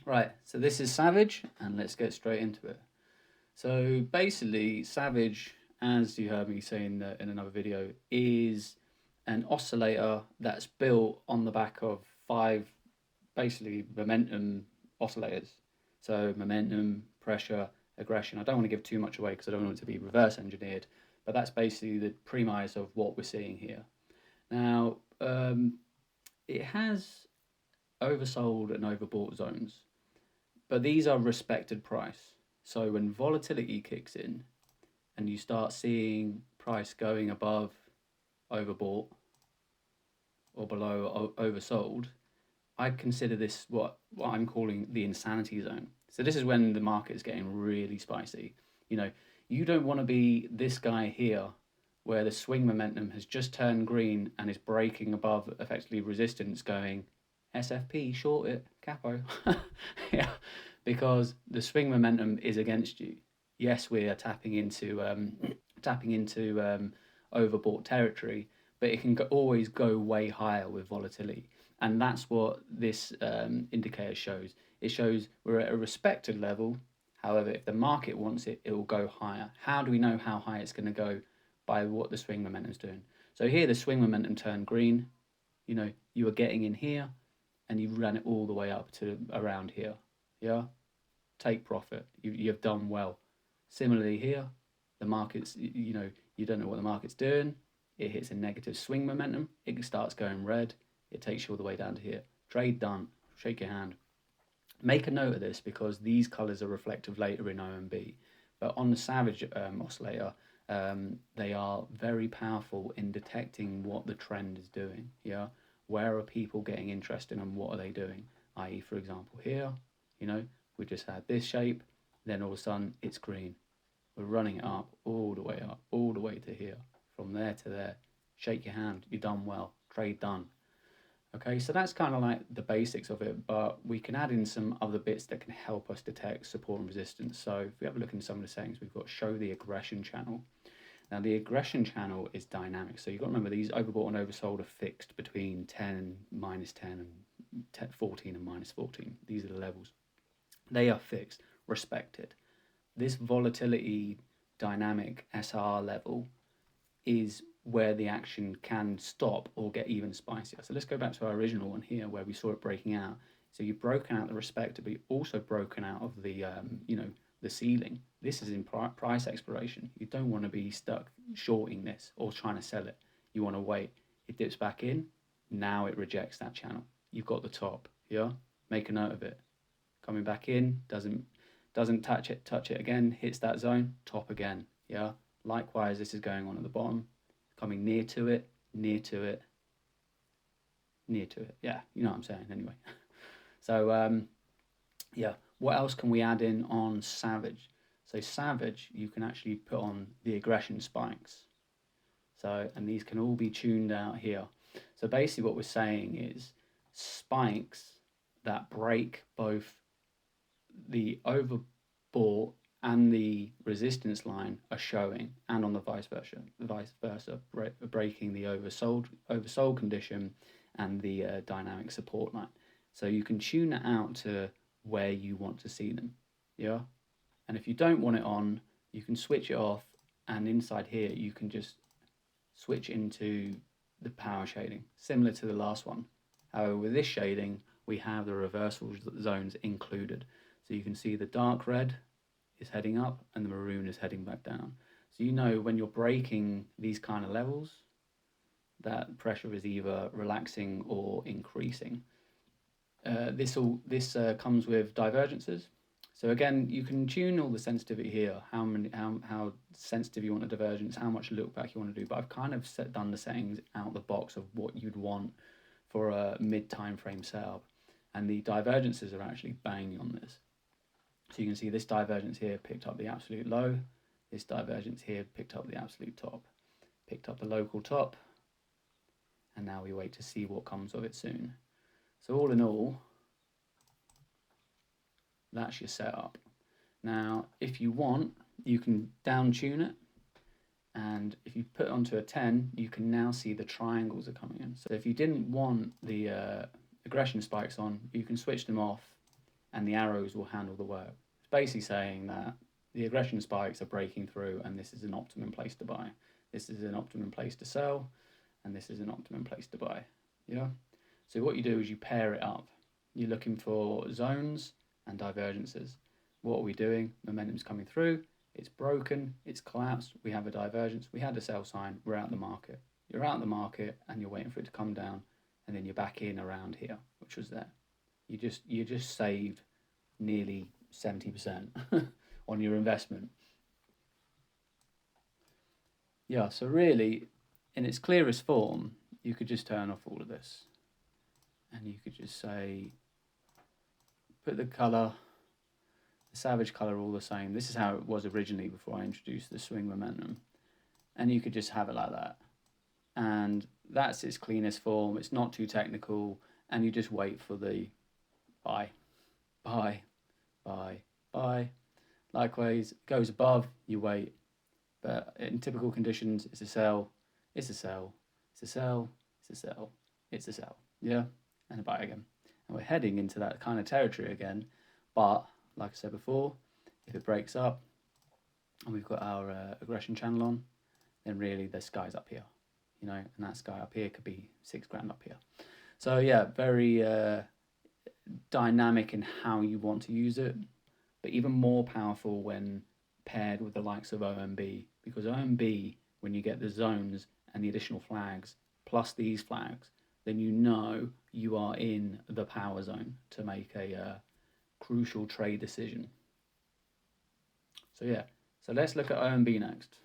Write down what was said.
Right, so this is FnG, and let's get straight into it. So basically, FnG, as you heard me say in another video, is an oscillator that's built on the back of 5 basically momentum oscillators. So momentum, pressure, aggression. I don't want to give too much away because I don't want it to be reverse engineered, but that's basically the premise of what we're seeing here. Now, it has oversold and overbought zones, but these are respected price. So when volatility kicks in and you start seeing price going above overbought or below oversold, I consider this what I'm calling the insanity zone. So this is when the market is getting really spicy. You know, you don't want to be this guy here where the swing momentum has just turned green and is breaking above effectively resistance going SFP, short it, capo. Yeah, because the swing momentum is against you. Yes, we are tapping into overbought territory, but it can always go way higher with volatility. And that's what this indicator shows. It shows we're at a respected level. However, if the market wants it, it will go higher. How do we know how high it's going to go? By what the swing momentum is doing. So here the swing momentum turned green. You know, you were getting in here and you ran it all the way up to around here. Yeah, take profit. You've done well. Similarly here, the market's, you know, you don't know what the market's doing. It hits a negative swing momentum. It starts going red. It takes you all the way down to here. Trade done. Shake your hand. Make a note of this because these colors are reflective later in OMB. But on the FnG oscillator, they are very powerful in detecting what the trend is doing. Yeah, where are people getting interested and what are they doing? I.e., for example, here, you know, we just had this shape, then all of a sudden it's green. We're running it up, all the way to here, from there to there. Shake your hand, you've done well, trade done. Okay, so that's kind of like the basics of it, but we can add in some other bits that can help us detect support and resistance. So if we have a look in some of the settings, we've got show the aggression channel. Now the aggression channel is dynamic, so you've got to remember these overbought and oversold are fixed between 10 and minus 10 and 14 and minus 14. These are the levels. They are fixed, respected. This volatility dynamic SR level is where the action can stop or get even spicier. So let's go back to our original one here where we saw it breaking out. So you've broken out the respected, but you've also broken out of the, you know, the ceiling. This is in price exploration. You don't want to be stuck shorting this or trying to sell it. You want to wait. It dips back in. Now it rejects that channel. You've got the top. Yeah. Make a note of it. Coming back in, doesn't touch it again. Hits that zone. Top again. Yeah. Likewise, this is going on at the bottom. Coming near to it. Yeah, you know what I'm saying anyway. So, yeah, what else can we add in on FnG? So FnG, you can actually put on the aggression spikes. So, and these can all be tuned out here. So basically what we're saying is spikes that break both the overbought and the resistance line are showing, and on the vice versa, breaking the oversold condition and the dynamic support line. So you can tune it out to where you want to see them. Yeah, and if you don't want it on, you can switch it off, and inside here you can just switch into the power shading, similar to the last one. However, with this shading, we have the reversal zones included. So you can see the dark red is heading up and the maroon is heading back down. So you know when you're breaking these kind of levels, that pressure is either relaxing or increasing. This comes with divergences. So again, you can tune all the sensitivity here, how sensitive you want a divergence, how much look back you want to do. But I've kind of done the settings out the box of what you'd want for a mid time frame setup, and the divergences are actually banging on this. So you can see this divergence here picked up the absolute low, this divergence here picked up the absolute top, picked up the local top, and now we wait to see what comes of it soon. So all in all, that's your setup. Now, if you want, you can down tune it, and if you put it onto a 10, you can now see the triangles are coming in. So if you didn't want the aggression spikes on, you can switch them off, and the arrows will handle the work. It's basically saying that the aggression spikes are breaking through, and this is an optimum place to buy. This is an optimum place to sell, and this is an optimum place to buy. Yeah. So what you do is you pair it up. You're looking for zones and divergences. What are we doing? Momentum's coming through. It's broken. It's collapsed. We have a divergence. We had a sell sign. We're out of the market. You're out of the market, and you're waiting for it to come down, and then you're back in around here, which was there. You just saved nearly 70% on your investment. Yeah, so really, in its clearest form, you could just turn off all of this. And you could just say, put the colour, the Savage colour all the same. This is how it was originally before I introduced the swing momentum. And you could just have it like that. And that's its cleanest form. It's not too technical. And you just wait for the buy, buy, buy, buy. Likewise, it goes above, you wait. But in typical conditions, it's a sell, it's a sell, it's a sell, it's a sell, it's a sell. Yeah, and a buy again. And we're heading into that kind of territory again. But like I said before, if it breaks up and we've got our aggression channel on, then really the sky's up here, you know, and that sky up here could be $6,000 up here. So yeah, very dynamic in how you want to use it, but even more powerful when paired with the likes of OMB, because OMB, when you get the zones and the additional flags plus these flags, then you know you are in the power zone to make a crucial trade decision. So yeah, so let's look at OMB next.